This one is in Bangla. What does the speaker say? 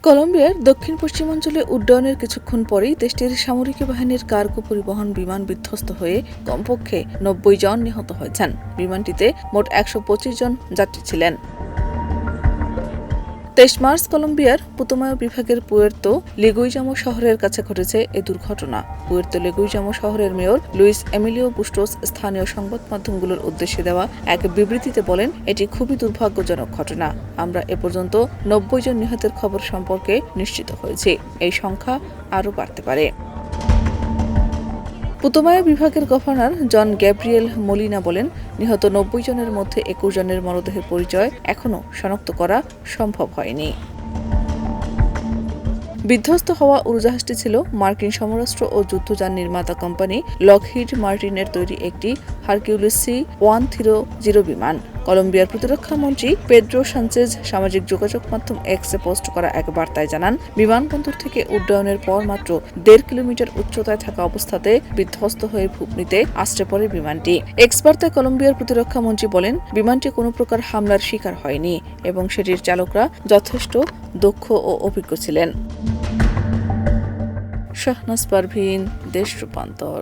কলম্বিয়ার দক্ষিণ পশ্চিমাঞ্চলে উড্ডয়নের কিছুক্ষণ পরেই দেশটির সামরিক বাহিনীর কার্গো পরিবহন বিমান বিধ্বস্ত হয়ে কমপক্ষে ৯০ জন নিহত হয়েছেন। বিমানটিতে মোট ১২৫ জন যাত্রী ছিলেন। ২৩ মার্চ কলম্বিয়ার পুতুমায়ো বিভাগের পুয়ের্তো লিগুইজামো শহরের কাছে ঘটেছে এ দুর্ঘটনা। পুয়ের্তো লিগুইজামো শহরের মেয়র লুইস এমিলিও বুস্টোস স্থানীয় সংবাদ মাধ্যমগুলোর উদ্দেশ্যে দেওয়া এক বিবৃতিতে বলেন, এটি খুবই দুর্ভাগ্যজনক ঘটনা। আমরা এ পর্যন্ত ৯০ জন নিহতের খবর সম্পর্কে নিশ্চিত হয়েছি। এই সংখ্যা আরও বাড়তে পারে। পুতুমায়ো বিভাগের গভর্নর জন গ্যাব্রিয়েল মোলিনা বলেন, নিহত ৯০ জনের মধ্যে ২১ জনের মরদেহের পরিচয় এখনও শনাক্ত করা সম্ভব হয়নি। বিধ্বস্ত হওয়া উড়োজাহাজটি ছিল মার্কিন সমরাস্ত্র ও যুদ্ধযান নির্মাতা কোম্পানি লকহিড মার্টিনের তৈরি একটি হারকিউলিস C-130 বিমান। কলম্বিয়ার প্রতিরক্ষা মন্ত্রী পেদ্রো সানচেজ সামাজিক যোগাযোগ মাধ্যম এক্সে পোস্ট করা এক বার্তায় জানান, বিমানবন্দর থেকে উড্ডয়নের পর মাত্র ১.৫ কিলোমিটার উচ্চতায় থাকা অবস্থাতে বিধ্বস্ত হয়ে ভূমিতে আছড়ে পড়ে বিমানটি। এক্স বার্তায় কলম্বিয়ার প্রতিরক্ষা মন্ত্রী বলেন, বিমানটি কোনো প্রকার হামলার শিকার হয়নি এবং সেটির চালকরা যথেষ্ট দক্ষ ও অভিজ্ঞ ছিলেন। শাহনাজ পারভীন, দেশ রূপান্তর।